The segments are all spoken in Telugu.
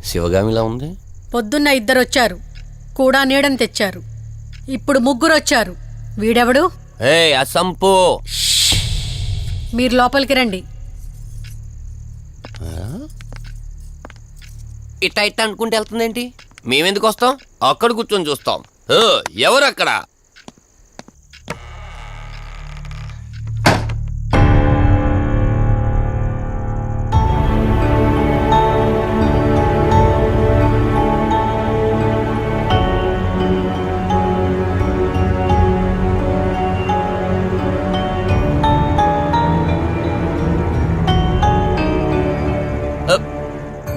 శివగామిలా ఉంది. పొద్దున్న 2 వచ్చారు, కూడా నీడని తెచ్చారు. ఇప్పుడు 3 వచ్చారు. వీడెవడు? అసంపు. మీరు లోపలికి రండి. ఇట్ట ఇట్ట అనుకుంటే వెళ్తుందేంటి? మేమెందుకు వస్తాం? అక్కడ కూర్చొని చూస్తాం. ఎవరు అక్కడ?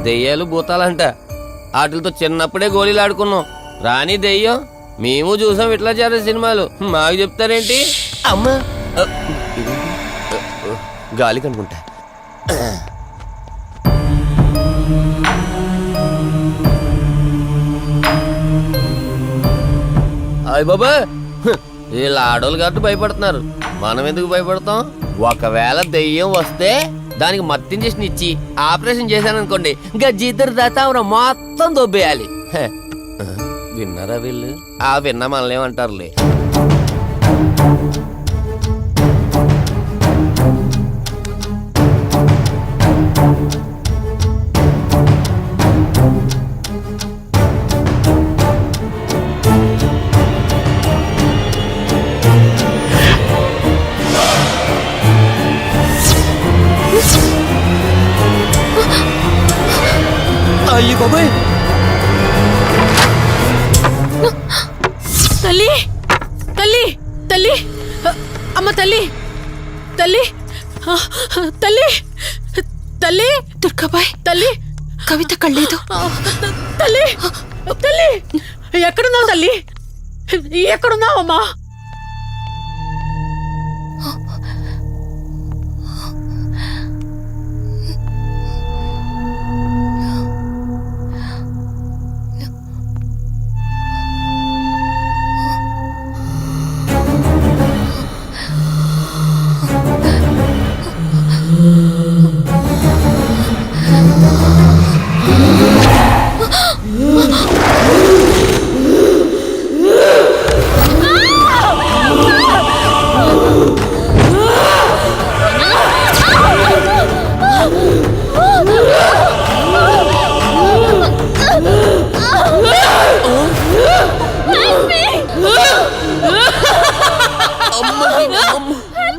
దెయ్యాలు భూతాలంట. వాటితో చిన్నప్పుడే గోళీలు ఆడుకున్నాం. రాని దెయ్యం మేము చూసాం ఇట్లా చేరే సినిమాలు. మాకు చెప్తారేంటి? అమ్మా గాలి కనుకుంటా. అయ్య బాబా, వీళ్ళ ఆడోళ్ళు కాబట్టి భయపడుతున్నారు. మనం ఎందుకు భయపడతాం? ఒకవేళ దెయ్యం వస్తే దానికి మత్తు ఇంజెక్షన్ ఇచ్చి ఆపరేషన్ చేశాననుకోండి, గజ్జిద్దరు దాతావరం మొత్తం దొబ్బేయాలి. విన్నారా వీళ్ళు? విన్నా మనలేమంటారులే. అయ్యి బాబాయ్, తల్లి తల్లి తల్లి, అమ్మ తల్లి తల్లి తల్లి తల్లి, దుర్గాబాయ్ తల్లి కవిత కళ్ళేదు. తల్లి తల్లి, ఎక్కడున్నావు తల్లి? ఎక్కడున్నావమ్మా?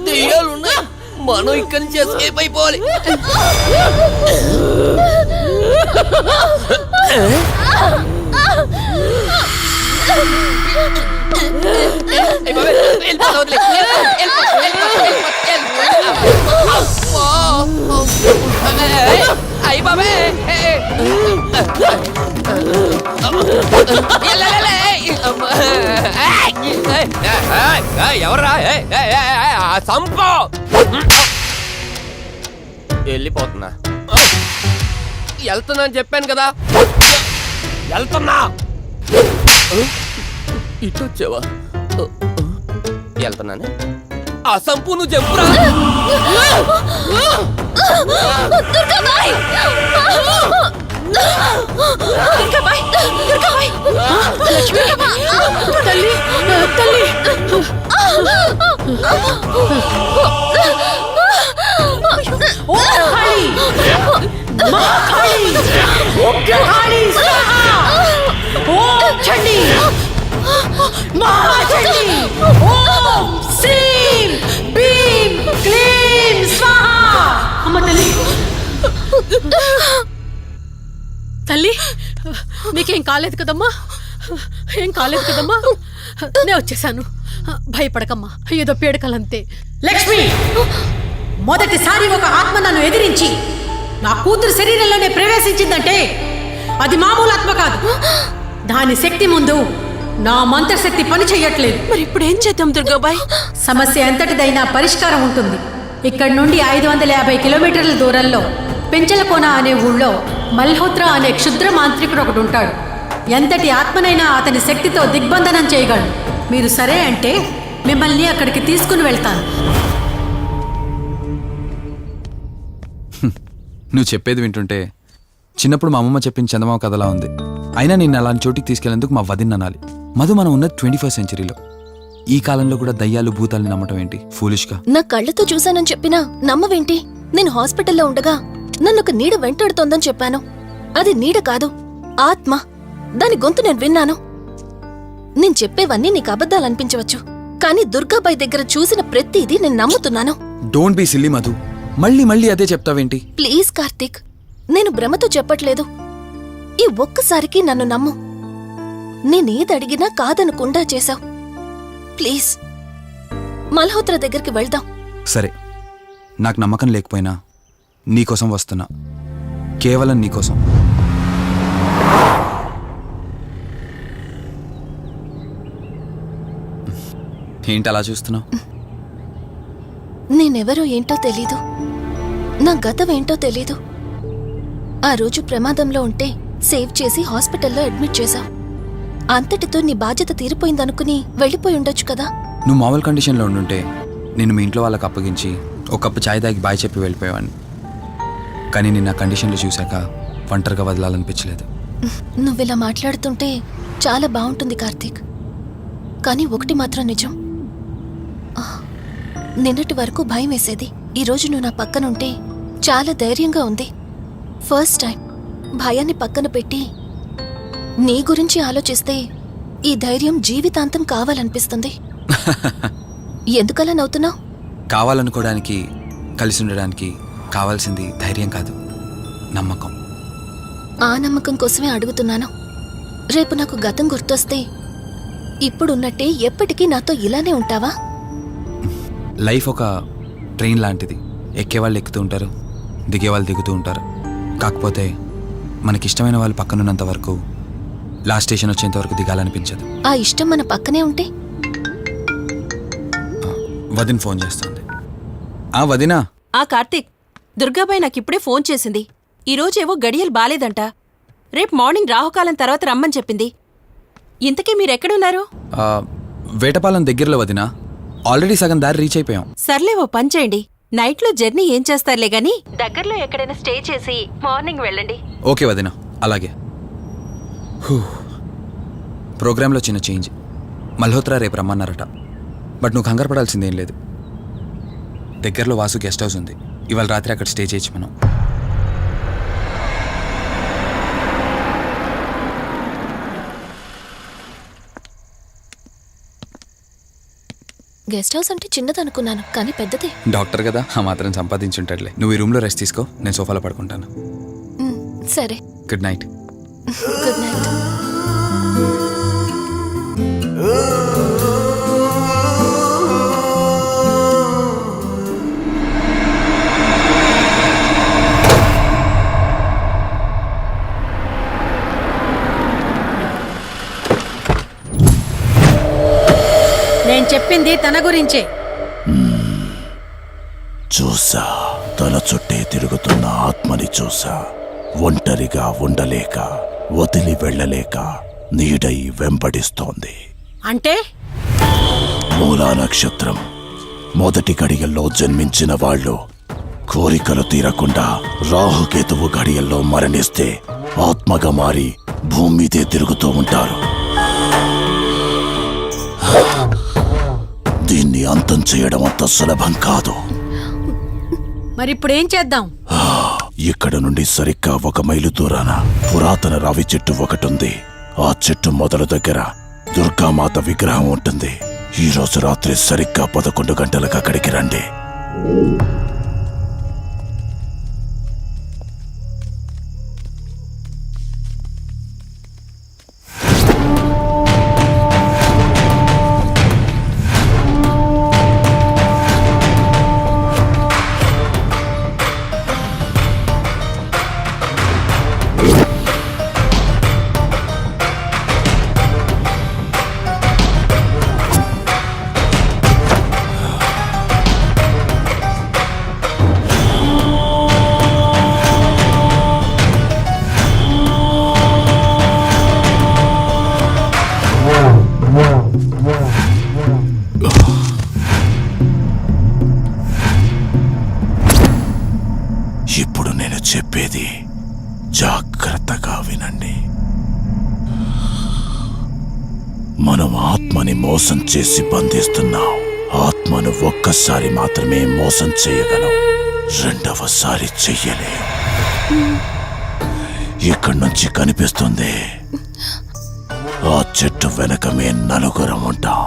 దెయ్యాలున్నాయి, మనం ఇక్కడి నుంచి ఎస్కేప్ అయిపోవాలి. అయ్యి బాబే, ఎవర్రా? సంపో. వెళ్ళిపోతున్నా. వెళ్తున్నా అని చెప్పాను కదా. వెళ్తున్నా. ఇటు వచ్చావా? వెళ్తున్నాను. ఆ సంపు నువ్వు చెప్పురా. తల్లి తల్లి, తల్లి నీకేం కాలేదు కదమ్మా? ఏం కాలేదు కదమ్మా? నేను వచ్చేసాను, భయపడకమ్మా. ఏదో పీడకలంతే. లక్ష్మి, మొదటిసారి ఒక ఆత్మ నన్ను ఎదిరించి నా కూతురు శరీరంలోనే ప్రవేశించిందంటే అది మామూలు ఆత్మ కాదు. దాని శక్తి ముందు నా మంత్రశక్తి పని చెయ్యట్లేదు. మరి ఇప్పుడు ఏం చేద్దాం దుర్గాబాయ్? సమస్య ఎంతటిదైనా పరిష్కారం ఉంటుంది. ఇక్కడ నుండి 550 కిలోమీటర్ల దూరంలో పెంచలకోన అనే ఊళ్ళో మల్హోత్రా అనే క్షుద్ర మాంత్రికుడు ఒకడు ఉంటాడు. ఎంతటి ఆత్మనైనా అతని శక్తితో దిగ్బంధనం చేయగలడు. మీరు సరే అంటే మిమ్మల్ని అక్కడికి తీసుకుని వెళ్తాను. నువ్వు చెప్పేది వింటుంటే చిన్నప్పుడు మా అమ్మమ్మ చెప్పిన చందమామ కథలా ఉంది. అయినా నిన్ను అలాంటి చోటికి తీసుకెళ్లేందుకు మా వదిన అనాలి. మధు, మనం ఉన్నది 21st సెంచరీలో. ఈ కాలంలో కూడా దయ్యాలు భూతాల్ని నమ్మటం ఏంటి ఫూలిష్గా? నా కళ్ళతో చూశానని చెప్పినా నమ్మవేంటి? నేను హాస్పిటల్లో ఉండగా నన్ను ఒక నీడ వెంటాడుతోందని చెప్పాను. అది నీడ కాదు, ఆత్మ. దాని గొంతు నేను విన్నాను. నేను చెప్పేవన్నీ నీకు అబద్ధాలనిపించవచ్చు, కానీ దుర్గాబాయ్ దగ్గర చూసిన ప్రతిదీ నేను నమ్ముతున్నాను. డోంట్ బీ సిల్లీ మధు, మళ్ళీ మళ్ళీ అదే చెప్తావేంటి? ప్లీజ్ కార్తీక్, నేను భ్రమతో చెప్పట్లేదు. ఈ ఒక్కసారికి నన్ను నమ్ము. నేనేదడిగినా కాదనకుండా చేశావు. ప్లీజ్, మల్హోత్రా దగ్గరికి వెళ్దాం. సరే, నాకు నమ్మకం లేకపోయినా నీకోసం వస్తున్నా, కేవలం నీకోసం. ఏంటి అలా చూస్తున్నావు? నేనెవరో ఏంటో తెలీదు, నా గతం ఏంటో తెలీదు. ఆ రోజు ప్రమాదంలో ఉంటే సేవ్ చేసి హాస్పిటల్లో అడ్మిట్ చేశావు. అంతటితో నీ బాధ్యత తీరిపోయిందనుకుని వెళ్ళిపోయి ఉండొచ్చు కదా. నువ్వు మామూలు కండిషన్లో ఉండుంటే నేను మీ ఇంట్లో వాళ్ళకి అప్పగించి ఒక కప్పు ఛాయ్ తాగి బాయ్ చెప్పి వెళ్ళిపోయేవాడిని. కానీ నేను నా కండిషన్లో చూశాక ఒంటరిగా వదలాలనిపించలేదు. నువ్విలా మాట్లాడుతుంటే చాలా బాగుంటుంది కార్తీక్, కానీ ఒకటి మాత్రం నిజం. నిన్నటి వరకు భయం వేసేది, ఈరోజు నువ్వు నా పక్కనుంటే చాలా ధైర్యంగా ఉంది. ఫస్ట్ టైం భయాన్ని పక్కన పెట్టి నీ గురించి ఆలోచిస్తే ఈ ధైర్యం జీవితాంతం కావాలనిపిస్తుంది. ఎందుకలా నవ్వుతున్నావు? కావాలనుకోవడానికి, కలిసి ఉండడానికి కావాల్సింది ధైర్యం కాదు, నమ్మకం. ఆ నమ్మకం కోసమే అడుగుతున్నాను. రేపు నాకు గతం గుర్తొస్తే ఇప్పుడున్నట్టే ఎప్పటికీ నాతో ఇలానే ఉంటావా? లైఫ్ ఒక ట్రైన్ లాంటిది. ఎక్కేవాళ్ళు ఎక్కుతూ ఉంటారు, దిగేవాళ్ళు దిగుతూ ఉంటారు. కాకపోతే మనకిష్టమైన వాళ్ళు పక్కనున్నంత వరకు లాస్ట్ స్టేషన్ వచ్చేంత వరకు దిగాలనిపించదు. ఆ ఇష్టం మన పక్కనే ఉంటే? వదిన ఫోన్ చేస్తుంది. వదినా. కార్తీక్, దుర్గాబాయ్ నాకిప్పుడే ఫోన్ చేసింది. ఈరోజేవో గడియలు బాలేదంట. రేపు మార్నింగ్ రాహుకాలం తర్వాత రమ్మని చెప్పింది. ఇంతకీ మీరెక్కడున్నారు? వేటపాలెం దగ్గరలో వదినా. ఆల్రెడీ సగం దారి రీచ్ అయిపోయాం. సర్లే, ఓ పని చేయండి. నైట్లో జర్నీ ఏం చేస్తారులే గాని దగ్గరలో ఎక్కడైనా స్టే చేసి మార్నింగ్ వెళ్ళండి. ఓకే వదినా, అలాగే. ప్రోగ్రాంలో చిన్న చేంజ్. మల్హోత్రా రేపు రమ్మన్నారట. బట్ నువ్వు కంగారు పడాల్సిందేం లేదు. దగ్గరలో వాసు గెస్ట్ హౌస్ ఉంది. ఇవాళ రాత్రి అక్కడ స్టే చేయొచ్చు మనం. గెస్ట్ హౌస్ అంటే చిన్నదనుకున్నాను, కానీ పెద్దదే. డాక్టర్ కదా, ఆ మాత్రం సంపాదించుంటాడులే. నువ్వు ఈ రూమ్లో రెస్ట్ తీసుకో, నేను సోఫాలో పడుకుంటాను. సరే, గుడ్ నైట్. Good night. నేను చెప్పింది తన గురించే. చూసా, తన చుట్టే తిరుగుతున్న ఆత్మని చూసా. ఒంటరిగా ఉండలేక, వదిలి వెళ్ళలేక నీడై వెంబడిస్తోంది. అంటే మూలా నక్షత్రం మొదటి గడియల్లో జన్మించిన వాళ్ళు కోరికలు తీరకుండా రాహుకేతువు గడియల్లో మరణిస్తే ఆత్మగా మారి భూమి మీదే తిరుగుతూ ఉంటారు. దీన్ని అంతం చేయడం అంత సులభం కాదు. మరిప్పుడేం చేద్దాం? ఇక్కడ నుండి సరిగ్గా 1 మైలు దూరాన పురాతన రావి చెట్టు ఒకటుంది. ఆ చెట్టు మొదల దగ్గర దుర్గామాత విగ్రహం ఉంటుంది. ఈ రోజు రాత్రి సరిగ్గా 11 గంటలకు అక్కడికి రండి. ఇప్పుడు నేను చెప్పేది జాగ్రత్త. మనం ఆత్మని మోసం చేసి బంధిస్తున్నాం. ఆత్మను ఒక్కసారి మాత్రమే మోసం చేయగలం, రెండవసారి చెయ్యలే. ఇక్కడి నుంచి కనిపిస్తుంది, ఆ చెట్టు వెనక మే నలుగురం ఉంటాం.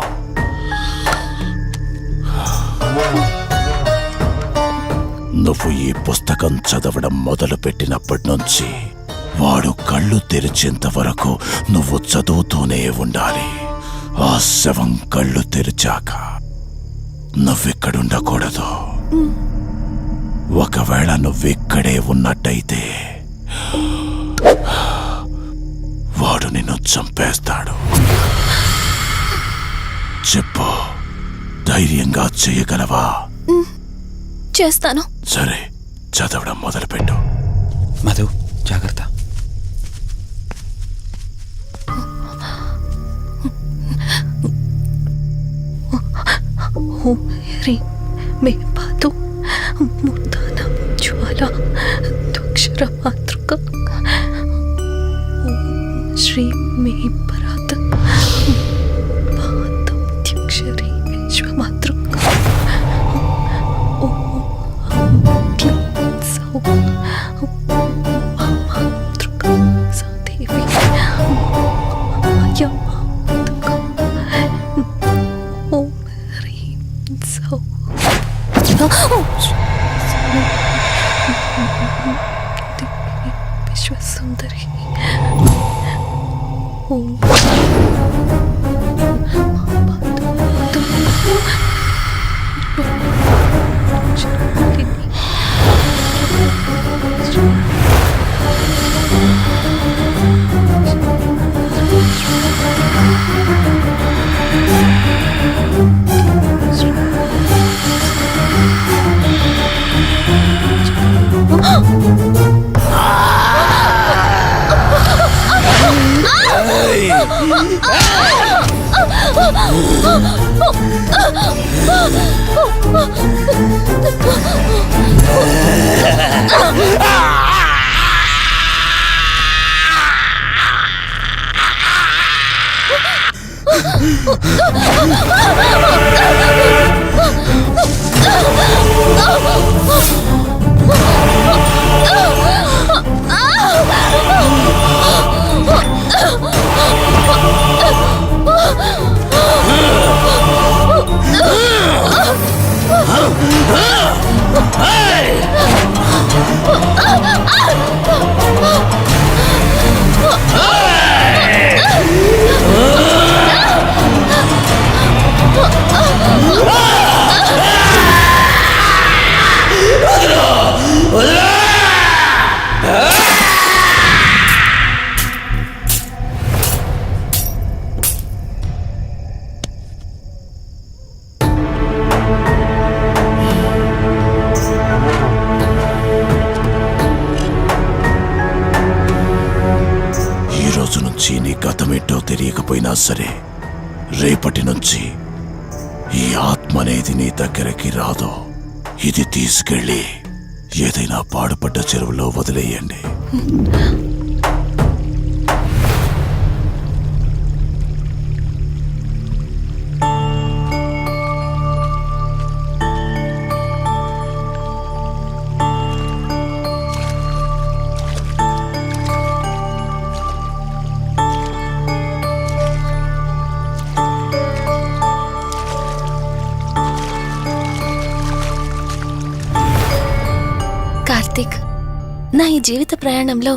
నువ్వు ఈ పుస్తకం చదవడం మొదలుపెట్టినప్పటి నుంచి వాడు కళ్ళు తెరిచేంత వరకు నువ్వు చదువుతూనే ఉండాలి. ఆ శవం కళ్ళు తెరిచాక నువ్విక్కడుండకూడదు. ఒకవేళ నువ్విక్కడే ఉన్నట్టయితే వాడు నిన్ను చంపేస్తాడు. చెప్పు, ధైర్యంగా చేయగలవా? చేస్తాను. సరే, చదవడం మొదలుపెట్టు. మధు, జాగ్రత్త. ఓం హ్రీం మే పాతు మూర్ధాన జ్వాల త్వక్షర మాతృక. ఓం శ్రీం మే పరాత్ పాతం త్యక్షరీ విశ్వమాతృక. ఓం క్లీం సౌ మాతృక సాదేవి యమాతృక. ఓం హ్రీం సౌ విశ్వసుందరి. ఓం నీ గతమేంటో తెలియకపోయినా సరే, రేపటి నుంచి ఈ ఆత్మ అనేది నీ దగ్గరికి రాదు. ఇది తీసుకెళ్ళి ఏదైనా పాడుపడ్డ చెరువులో వదిలేయండి. కార్తీక్, నా ఈ జీవిత ప్రయాణంలో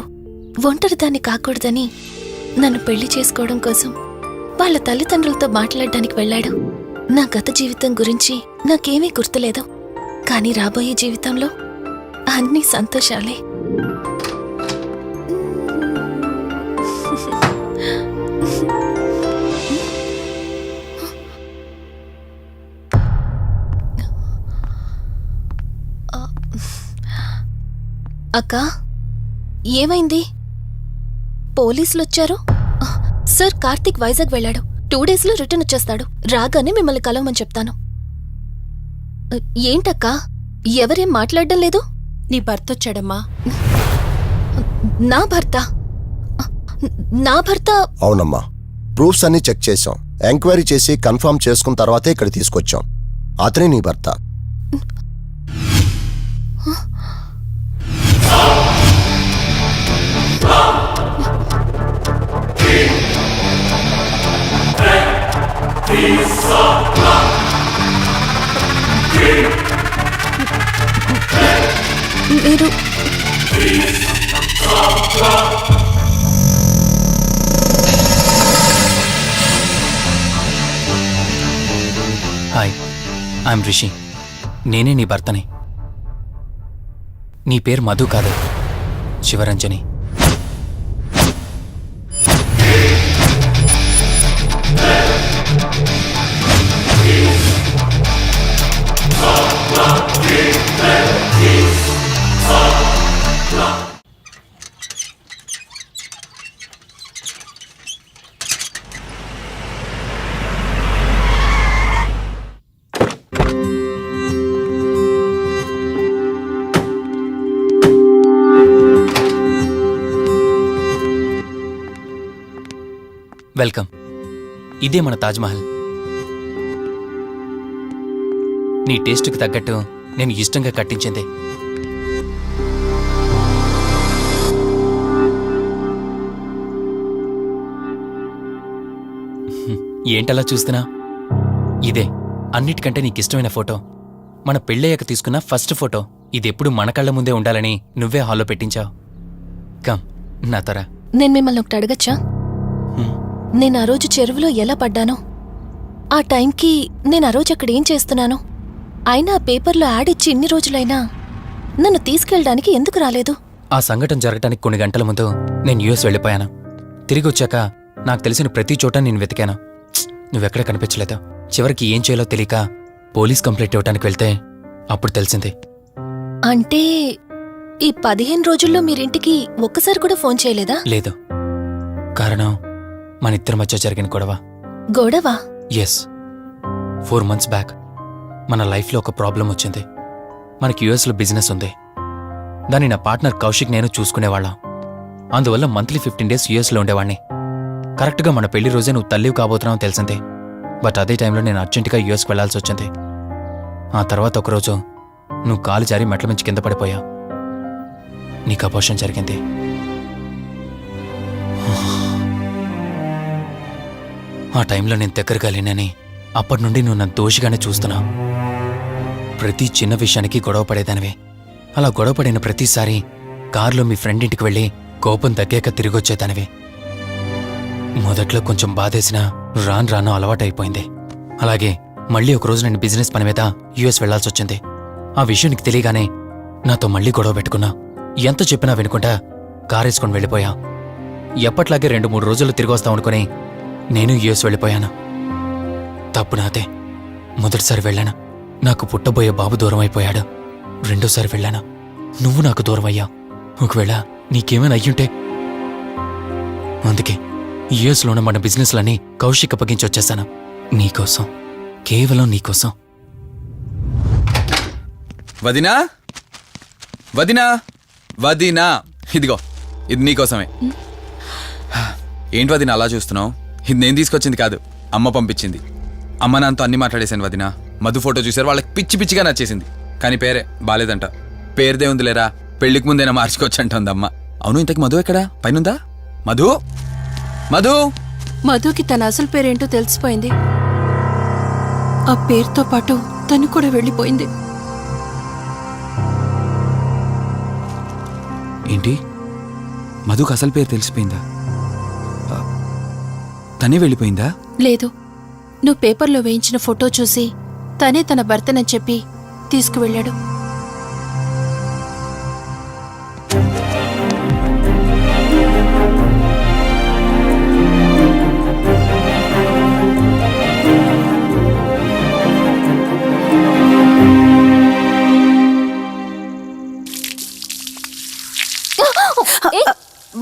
ఒంటరిదాన్ని కాకూడదని నన్ను పెళ్లి చేసుకోవడం కోసం వాళ్ళ తల్లిదండ్రులతో మాట్లాడడానికి వెళ్ళాడు. నా గత జీవితం గురించి నాకేమీ గుర్తులేదు, కానీ రాబోయే జీవితంలో అన్నీ సంతోషాలే. అక్కా, ఏమైంది? పోలీసులొచ్చారు. సార్, కార్తీక్ వైజాగ్ వెళ్ళాడు. 2 డేస్లో రిటర్న్ వచ్చేస్తాడు. రాగానే మిమ్మల్ని కలవమని చెప్తాను. ఏంటక్కా, ఎవరేం మాట్లాడడం లేదు? నీ భర్త వచ్చాడమ్మా. నా భర్త? నా భర్త? అవునమ్మా, ప్రూఫ్స్ అన్ని చెక్ చేశాం. ఎంక్వైరీ చేసి కన్ఫర్మ్ చేసుకున్న తర్వాతే ఇక్కడ తీసుకొచ్చాం. అతనే నీ భర్త. మీరు హాయ్, ఐఎమ్ రిషి. నేనే నీ భర్తని. నీ పేరు మధు కాదు, శివరంజని. వెల్కమ్. ఇదే మన తాజ్మహల్. నీ టేస్ట్కి తగ్గట్టు నేను ఇష్టంగా కట్టించింది. ఏంటలా చూస్తున్నా? ఇదే అన్నిటికంటే నీకిష్టమైన ఫోటో. మన పెళ్ళయ్యాక తీసుకున్న ఫస్ట్ ఫోటో. ఇదెప్పుడు మన కళ్ళ ముందే ఉండాలని నువ్వే హాల్లో పెట్టించావు. కమ్ నా తర. నేను మిమ్మల్ని ఒకటి అడగచ్చా? నేను ఆ రోజు చెరువులో ఎలా పడ్డానో, ఆ టైంకి నేను ఆ రోజు అక్కడ ఏం చేస్తున్నాను, అయినా ఆ పేపర్లో యాడ్ ఇచ్చి ఇన్ని రోజులైనా నన్ను తీసుకెళ్ళడానికి ఎందుకు రాలేదు? ఆ సంఘటన జరగటానికి కొన్ని గంటల ముందు నేను యుఎస్ వెళ్ళిపోయాను. తిరిగి వచ్చాక నాకు తెలిసిన ప్రతి చోట నేను వెతికాను. నువ్వెక్కడ కనిపించలేదు. చివరికి ఏం చేయాలో తెలియక పోలీస్ కంప్లైంట్ ఇవ్వడానికి వెళ్తే అప్పుడు తెలిసింది. అంటే ఈ 15 రోజుల్లో మీరింటికి ఒక్కసారి కూడా ఫోన్ చేయలేదా? లేదు. కారణం మన ఇద్దరి మధ్య జరిగిన గొడవ. గొడవ? ఎస్. 4 months బ్యాక్ మన లైఫ్లో ఒక ప్రాబ్లం వచ్చింది. మనకి యుఎస్లో బిజినెస్ ఉంది. దాన్ని నా పార్ట్నర్ కౌశిక్ నేను చూసుకునేవాళ్ళం. అందువల్ల మంత్లీ 15 days యుఎస్లో ఉండేవాణ్ణి. కరెక్ట్గా మన పెళ్లి రోజే నువ్వు తల్లివి కాబోతున్నావు తెలిసిందే. బట్ అదే టైంలో నేను అర్జెంటుగా యుఎస్కి వెళ్లాల్సి వచ్చింది. ఆ తర్వాత ఒకరోజు నువ్వు కాలు జారి మెట్ల మించి కింద పడిపోయావు. నీకు అబార్షన్ జరిగింది. ఆ టైంలో నేను దగ్గరగా లేనని అప్పటి నుండి నువ్వు నన్ను దోషిగానే చూస్తున్నావు. ప్రతి చిన్న విషయానికి గొడవ పడేదానివే. అలా గొడవ పడిన ప్రతిసారి కారులో మీ ఫ్రెండ్ ఇంటికి వెళ్ళి కోపం తగ్గాక తిరిగొచ్చేదానివి. మొదట్లో కొంచెం బాధేసినా రాను రాను అలవాటైపోయింది. అలాగే మళ్ళీ ఒకరోజు నేను బిజినెస్ పని మీద యుఎస్ వెళ్లాల్సి వచ్చింది. ఆ విషయం నీకు తెలియగానే నాతో మళ్ళీ గొడవ పెట్టుకున్నా. ఎంత చెప్పినా వినుకుంటా కారేసుకొని వెళ్ళిపోయా. ఎప్పట్లాగే 2-3 రోజుల్లో తిరిగి వస్తావు అనుకుని నేను యుఎస్ వెళ్ళిపోయాను. తప్పు నాదే. మొదటిసారి వెళ్ళాను, నాకు పుట్టబోయే బాబు దూరం అయిపోయాడు. రెండోసారి వెళ్ళాను, నువ్వు నాకు దూరం అయ్యా. ఒకవేళ నీకేమైనా అయ్యుంటే. అందుకే యుఎస్లోనే మన బిజినెస్లన్నీ కౌశిక్ అప్పగించి వచ్చేసాను. నీకోసం, కేవలం నీకోసం. వదినా, వదినా, వదినా, ఇదిగో ఇది నీకోసమే. ఏంటి వదినా అలా చూస్తున్నావు? ఇది నేను తీసుకొచ్చింది కాదు, అమ్మ పంపించింది. అమ్మ నాన్నతో అన్ని మాట్లాడేశాను వదినా. మధు ఫోటో చూశారు, వాళ్ళకి పిచ్చి పిచ్చిగా నచ్చేసింది. కానీ పేరే బాలేదంట. పేరుదే ఉందిలేరా, పెళ్లికి ముందైనా మార్చుకోవచ్చు అంటుంది అమ్మ. అవును, ఇంతకు మధు ఎక్కడా? పైనుందా? మధు, మధు. మధుకి తన అసలు పేరేంటో తెలిసిపోయింది. ఆ పేరుతో పాటు తను కూడా వెళ్ళిపోయింది. ఏంటి, మధుకు అసలు పేరు తెలిసిపోయిందా? తనే వెళ్ళిపోయిందా? లేదు, నువ్వు పేపర్లో వేయించిన ఫోటో చూసి తనే తన భర్తనని చెప్పి తీసుకువెళ్ళాడు.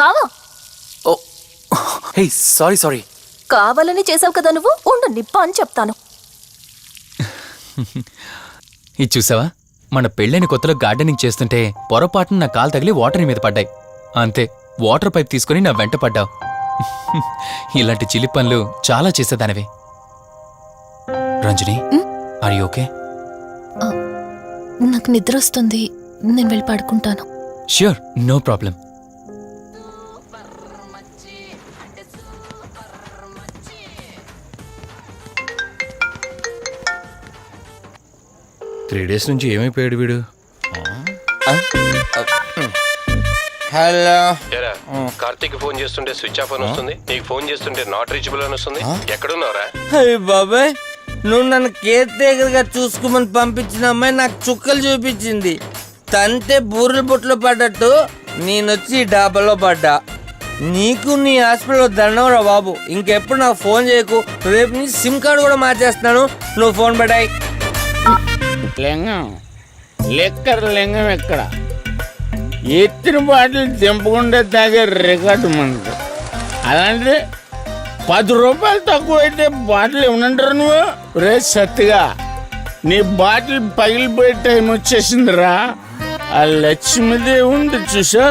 బావా, హే, సారీ సారీ. కావాలని చేసావు కదా నువ్వు. ఉండు, నిప్ప అని చెప్తాను. ఇది చూసావా, మన పెళ్ళైన కొత్తలో గార్డెనింగ్ చేస్తుంటే పొరపాటున నా కాలు తగిలి వాటర్ మీద పడ్డాయి. అంతే, వాటర్ పైప్ తీసుకుని నా వెంట పడ్డావు. ఇలాంటి చిలి పనులు చాలా చేసేదానివి. Ranjani are you okay? నాకు నిద్ర వస్తుంది, నేను వెళ్ళి పడుకుంటాను. Sure, no problem. Three days నుంచి ఏమైపోయాడు వీడు? హలో, కార్తీక్ ఫోన్ చేస్తుంటే స్విచ్ ఆఫ్ అని వస్తుంది, నీకు ఫోన్ చేస్తుంటే నాట్ రీచబుల్ అని వస్తుంది. ఎక్కడున్నారా? అయ్య బాబాయ్, నువ్వు నన్ను కేర్ టేకర్ గా చూసుకోమని పంపించిన అమ్మాయి నాకు చుక్కలు చూపించింది. తంతే బూరెల బుట్టలో పడ్డట్టు నేనొచ్చి డాబాలో పడ్డా. నీకు నీ హాస్పిటల్లో దండంరా బాబు. ఇంకెప్పుడు నాకు ఫోన్ చేయకు. రేపు నీ సిమ్ కార్డు కూడా మార్చేస్తున్నాను. నువ్వు ఫోన్ పడాయి. లింగం లెక్కర లింగం ఎక్కడ? ఎత్తిన బాటిల్ తెంపకుండా తాగే రికార్డు మనకు. అలాంటిది 10 రూపాయలు తక్కువ అయితే బాటిల్ ఏమనంటారు నువ్వు? రే సత్తిగా, నీ బాటిల్ పగిలిపోయే టైం వచ్చేసిందిరా. ఆ లక్ష్మీదేవి ఉంది చూసా,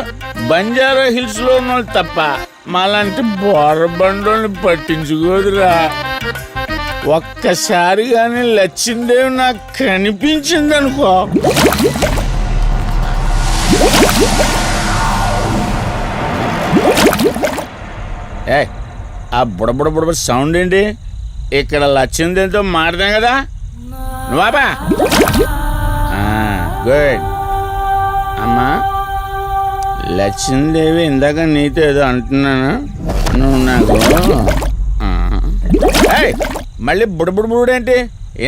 బంజారా హిల్స్ లో ఉన్న తప్ప మాలాంటి బోరబండోని పట్టించుకోదురా. ఒక్కసారి కానీ లక్ష్మీదేవి నాకు కనిపించింది అనుకో, ఆ బుడబుడ సౌండ్ ఏంటి? ఇక్కడ లక్ష్మీదేవితో మాడదాం కదా. నువ్వాబా గుడ్. అమ్మా లక్ష్మీదేవి, ఇందాక నీతో ఏదో అంటున్నాను, నువ్వు నాకు మళ్ళీ బుడబుడు ఏంటి?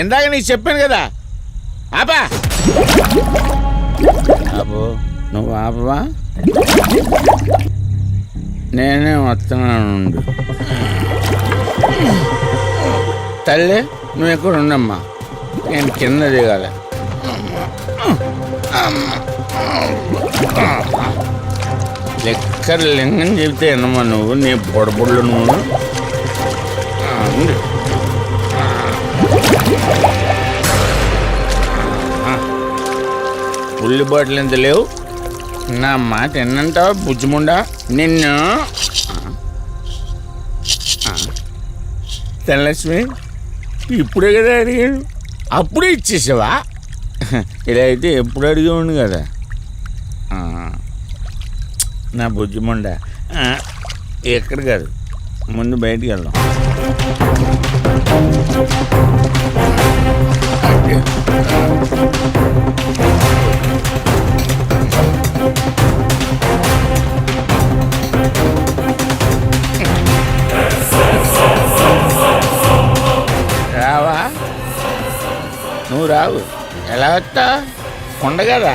ఇందాక నీకు చెప్పాను కదా. ఆపా ఆపు, నువ్వు ఆపవా? నేనే వస్తున్నాను. తల్లి, నువ్వు ఎక్కడ ఉండమ్మా, నేను కింద దిగాలి. లెక్కర లింగం చెబితే ఎన్నమ్మా నువ్వు, నీ బొడబుళ్ళు నువ్వు. ఉల్లి బాటిల్ ఎంత లేవు? నా మాట ఎన్నంటావా బుజ్జిముండా? నిన్ను ధనలక్ష్మి, ఇప్పుడే కదా అడిగాడు, అప్పుడే ఇచ్చేసావా? ఇలా అయితే ఎప్పుడు అడిగేవాడు కదా నా బుజ్జిముండా. ఎక్కడ కాదు, ముందు బయటికి వెళ్దాం. రావా? నువ్వు రావు. ఎలా వస్తా? కొండ కదా,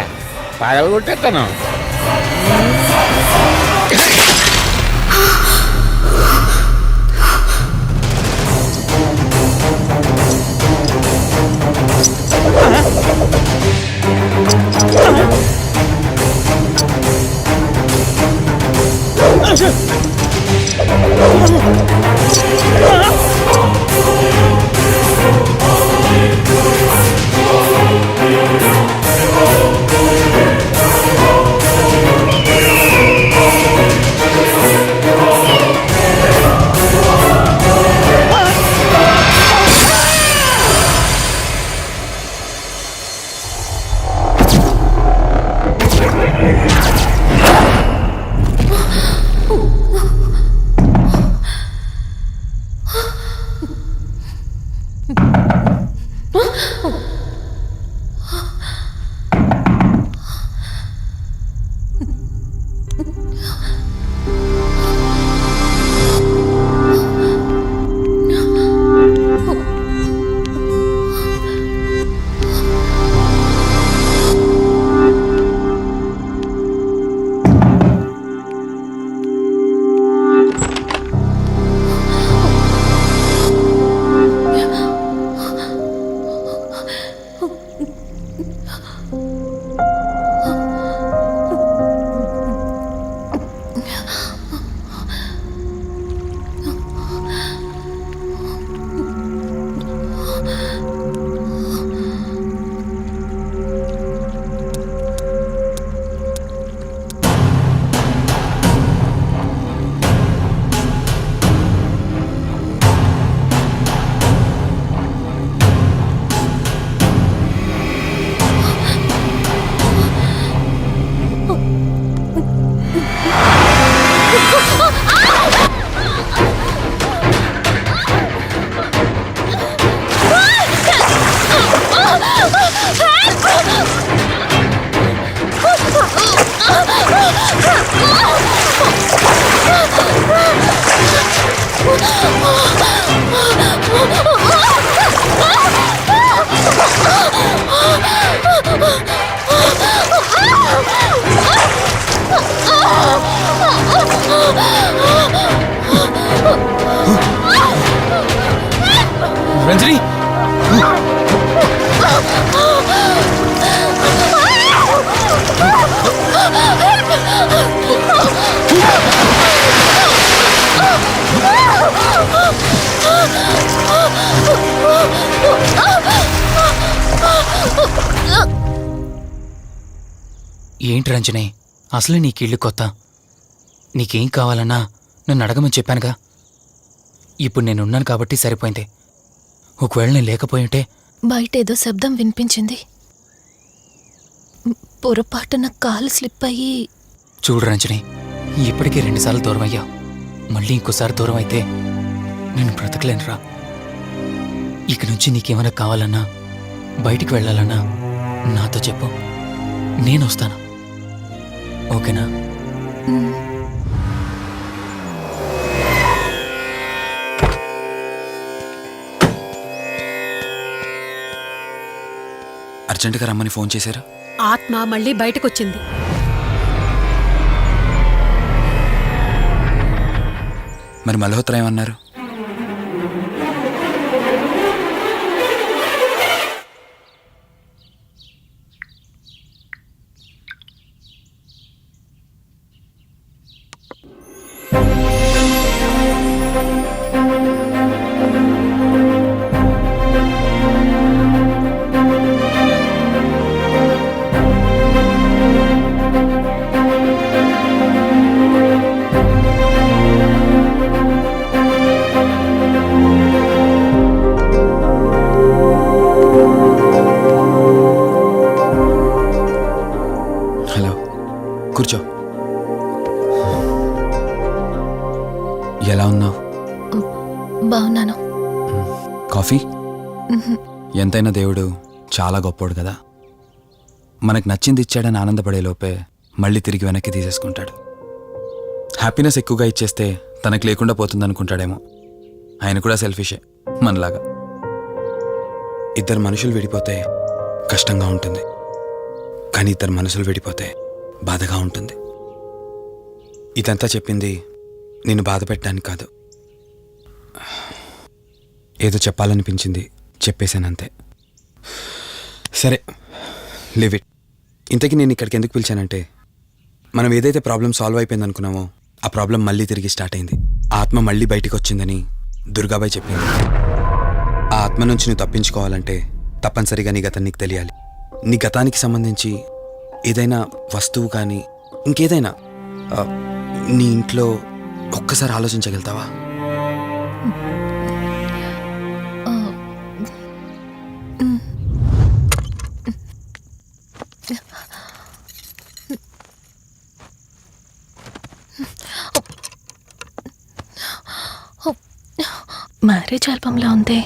పగలగొట్టేస్తాను. రంజని ఏంటి రంజని, అసలే నీకు ఇల్లు కొత్త. నీకేం కావాలన్నా నన్ను అడగమని చెప్పానుగా. ఇప్పుడు నేనున్నాను కాబట్టి సరిపోయింది. ఒకవేళ నేను లేకపోయింటే బయట ఏదో శబ్దం వినిపించింది. పొరపాటున కాలు స్లిప్ అయ్యి. చూడు రంజని, ఇప్పటికే 2 సార్లు దూరం అయ్యావు. మళ్ళీ ఇంకోసారి దూరం అయితే నేను బ్రతకలేనురా. ఇక నుంచి నీకేమైనా కావాలన్నా బయటికి వెళ్ళాలన్నా నాతో చెప్పు, నేను వస్తాను. ఓకేనా? అర్జెంటుగా రమ్మని ఫోన్ చేశారు. ఆత్మ మళ్ళీ బయటకొచ్చింది. మరి మల్హోత్రా ఏమన్నారు? హలో, కూర్చో. ఎలా ఉన్నావు? బాగున్నాను. కాఫీ? ఎంతైనా దేవుడు చాలా గొప్పోడు కదా. మనకు నచ్చింది ఇచ్చాడని ఆనందపడే లోపే మళ్ళీ తిరిగి వెనక్కి తీసేసుకుంటాడు. హ్యాపీనెస్ ఎక్కువగా ఇచ్చేస్తే తనకు లేకుండా పోతుందనుకుంటాడేమో. ఆయన కూడా సెల్ఫిషే మనలాగా. ఇద్దరు మనుషులు విడిపోతే కష్టంగా ఉంటుంది, కానీ ఇద్దరు మనసులు విడిపోతే బాధగా ఉంటుంది. ఇదంతా చెప్పింది నిన్ను బాధ పెట్టడానికి కాదు. ఏదో చెప్పాలనిపించింది, చెప్పేశానంతే. సరే, లివ్ ఇట్. ఇంతకీ నేను ఇక్కడికి ఎందుకు పిలిచానంటే, మనం ఏదైతే ప్రాబ్లం సాల్వ్ అయిపోయింది అనుకున్నామో ఆ ప్రాబ్లం మళ్ళీ తిరిగి స్టార్ట్ అయింది. ఆత్మ మళ్ళీ బయటికి వచ్చిందని దుర్గాబాయ్ చెప్పింది. ఆ ఆత్మ నుంచి నువ్వు తప్పించుకోవాలంటే తప్పనిసరిగా నీ గతం నీకు తెలియాలి. నీ గతానికి సంబంధించి ఏదైనా వస్తువు కానీ ఇంకేదైనా నీ ఇంట్లో ఒక్కసారి ఆలోచించగలుగుతావా? మ్యారేజ్ ఆల్బంలా ఉంది.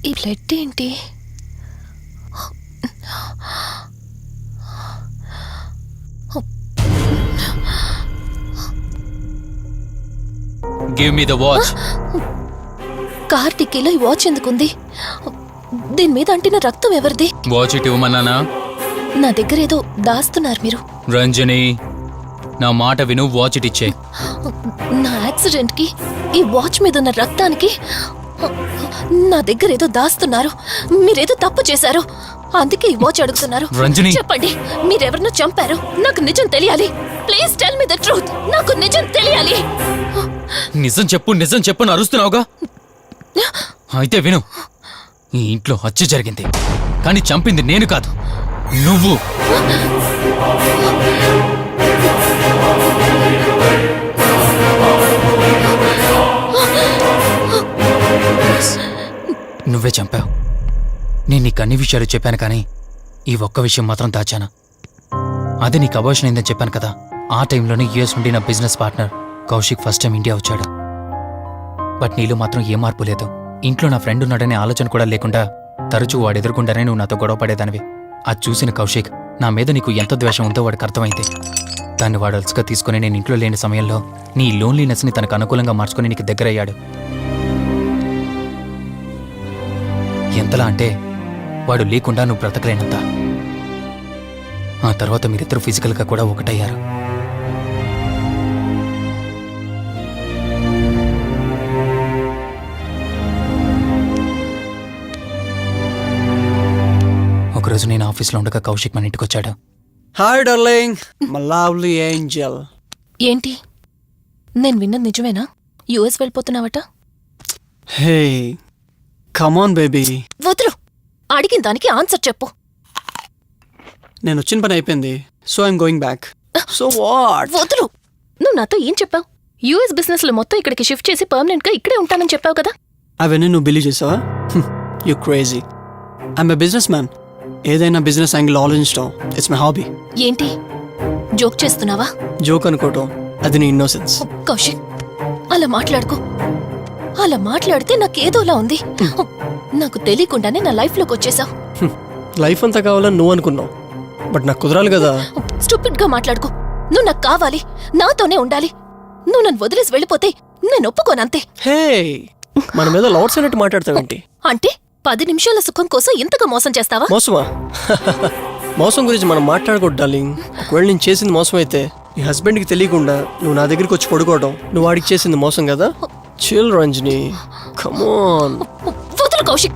ఈ బ్లడ్ ఏంటి? Give me the watch. Car టిక్కీలో ఈ వాచ్ ఎందుకుంది? దీని మీద అంటిన రక్తం ఎవరిది? వాచ్ ఇటు ఇవ్వమన్నానా? నా దగ్గర ఏదో దాస్తున్నారు మీరు. రంజని, నా మాట విను, వాచ్ ఇటు ఇచ్చే. నా యాక్సిడెంట్ కి ఈ వాచ్ మీద ఉన్న రక్తానికి నా దగ్గర ఏదో దాస్తున్నారు. మీరేదో తప్పు చేశారు, అందుకే ఈ వాచ్ అడుగుతున్నారు. రంజని, చెప్పండి, మీరెవరినో చంపారు. నాకు నిజం తెలియాలి. Please tell me the truth. నాకు నిజం తెలియాలి. నిజం చెప్పు, నిజం చెప్పు అని అరుస్తున్నావుగా. అయితే విను, ఈ ఇంట్లో హత్య జరిగింది, కానీ చంపింది నేను కాదు, నువ్వు. నువ్వే చంపావు. నేను నీకు అన్ని విషయాలు చెప్పాను, కానీ ఈ ఒక్క విషయం మాత్రం దాచాను. అది నీకు అబార్షన్ అయిందని చెప్పాను కదా. ఆ టైంలోనే యూఎస్ నుండి నా business partner Kaushik first time India వచ్చాడు. బట్ నీలో మాత్రం ఏ మార్పు లేదు. ఇంట్లో నా ఫ్రెండ్ ఉన్నాడనే ఆలోచన కూడా లేకుండా తరచూ వాడు ఎదుర్కొండానే నువ్వు నాతో గొడవ పడేదానివి. అది చూసిన కౌశిక్ నా మీద నీకు ఎంత ద్వేషం ఉందో వాడికి అర్థమైంది. దాన్ని వాడు అలసుగా తీసుకుని నేను ఇంట్లో లేని సమయంలో నీ లోన్లీనెస్ని తనకు అనుకూలంగా మార్చుకుని నీకు దగ్గరయ్యాడు. ఎంతలా అంటే వాడు లేకుండా నువ్వు బ్రతకలేనంత. ఆ తర్వాత మీరిద్దరు ఫిజికల్గా కూడా ఒకటయ్యారు. ఒకరోజు నేను ఆఫీస్లో ఉండగా కౌశిక్ మన ఇంటికి వచ్చాడు. Hi darling, my lovely angel. ఏంటి, నేను విన్నది నిజమేనా? యుఎస్ వెళ్ళిపోతున్నావట? Hey come on baby. వదులు, అడిగిన దానికి ఆన్సర్ చెప్పు. నేను వచ్చిన పని అయిపోయింది, so I'm going back. So what? వదులు. నువ్వు నాతో ఏం చెప్పావు? యుఎస్ బిజినెస్ లో మొత్తం ఇక్కడికి షిఫ్ట్ చేసి పర్మనెంట్ గా ఇక్కడే ఉంటానని చెప్పావు కదా. అవన్నీ నువ్వు బిలీవ్ చేసావా? You crazy. I'm a business man. ఏదైనా బిజినెస్ యాంగిల్ ఆలోచించడం ఇట్స్ మై హాబీ. ఏంటి, జోక్ చేస్తున్నావా? జోక్ అనుకోవటం అది నీ ఇన్నోసెన్స్. కౌశిక్, అలా మాట్లాడుకో. అలా మాట్లాడితే నాకేదోలా ఉంది. నాకు తెలియకుండానే నా లైఫ్ లోకి వచ్చేసావు. లైఫ్ అంతా కావాలని నువ్వు అనుకున్నావు, బట్ నాకు కుదరాలి కదా. స్టూపిడ్ గా మాట్లాడుకో. నువ్వు నాకు కావాలి, నాతోనే ఉండాలి. నువ్వు నన్ను వదిలేసి వెళ్ళిపోతే నేను ఒప్పుకోనంతే. హే, మన మీద లవర్స్ అన్నట్టు మాట్లాడతావేంటి? అంటే 10 నిమిషాల సుఖం కోసం ఇంతగా మోసం చేస్తావా? మోసమా? మోసం గురించి మనం మాట్లాడకూడదు డార్లింగ్. ఒకవేళ నేను చేసింది మోసం అయితే నీ హస్బెండ్కి తెలియకుండా నువ్వు నా దగ్గరికి వచ్చి పడుకోవడం నువ్వు వాడికి చేసింది మోసం కదా. Chill Ranjani, come on. వదులు కౌశిక్,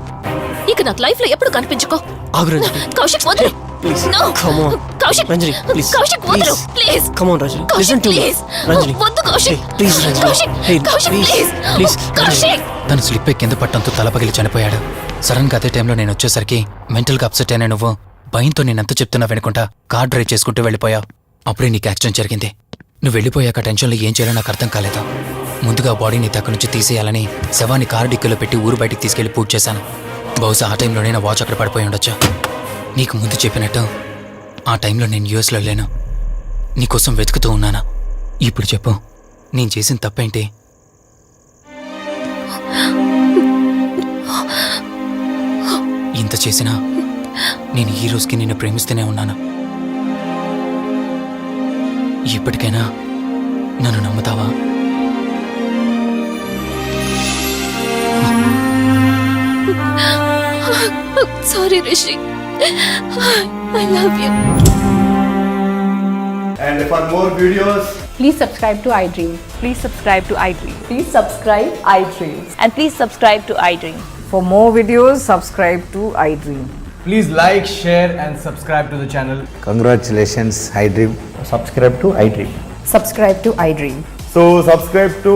ఇక నాకు లైఫ్ లో ఎప్పుడు కనిపించుకో. ఆగు రంజని. కౌశిక్ వదులు. Please No. Come on. Kaushik, Ranjani please. Kaushik వదులు please. Come on Ranjani, Kaushik, listen to me. please. Ranjani వద్దు Kaushik. Please Ranjani. Kaushik, hey Kaushik, please please. Please. Kaushik. తను స్లిప్ కింద పట్టంతో తల పగిలి చనిపోయాడు. సడన్ గా అదే టైంలో నేను వచ్చేసరికి మెంటల్ గా అప్సెట్ అయినా నువ్వు భయంతో నేనెంత చెప్తున్నా వెనుకుంటా కార్ డ్రైవ్ చేసుకుంటూ వెళ్ళిపోయావు. అప్పుడే నీకు యాక్సిడెంట్ జరిగింది. నువ్వు వెళ్ళిపోయాక టెన్షన్లో ఏం చేయాలో నాకు అర్థం కాలేదు. ముందుగా బాడీని అక్కడి నుంచి తీసేయాలని శవాన్ని కారు డిక్కీలో పెట్టి ఊరు బయటికి తీసుకెళ్లి పూజ చేశాను. బహుశా ఆ టైంలోనే నా వాచ్ అక్కడ పడిపోయి ఉండొచ్చు. నీకు ముందు చెప్పినట్టు ఆ టైంలో నేను యూఎస్లో లేను. నీకోసం వెతుకుతూ ఉన్నాను. ఇప్పుడు చెప్పు, నేను చేసిన తప్పేంటి? ఇంత చేసినా నేను ఈ రోజుకి నిన్ను ప్రేమిస్తూనే ఉన్నాను. ఇప్పటికైనా నన్ను నమ్ముతావా? Sorry Rishi, I love you. And for more videos, Please subscribe to iDream. Please subscribe to iDream. Please subscribe iDream. And please subscribe to iDream. For more videos, subscribe to iDream. please like, share and subscribe to the channel. Congratulations, iDream. Subscribe to iDream. Subscribe to iDream. So subscribe to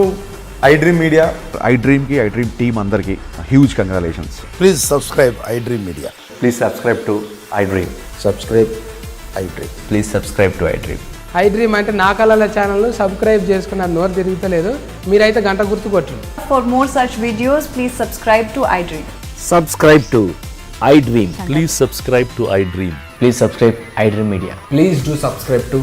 iDream Media. iDream ki iDream team andarki huge congratulations. Please subscribe iDream media. Please subscribe to iDream. Subscribe iDream. Please subscribe to iDream. iDream అంటే నా కళల ఛానల్ను సబ్స్క్రైబ్ చేసుకున్న నోరు తిరుగుతలేదు. మీరైతే గంట గుర్తు కొట్టండి. For more such videos, please subscribe to iDream. Subscribe to iDream. Please subscribe to iDream. Please subscribe iDream Media. Please do subscribe to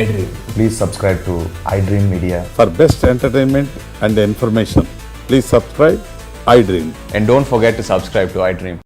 iDream. Please subscribe to iDream Media. For best entertainment and information, please subscribe iDream. And don't forget to subscribe to iDream.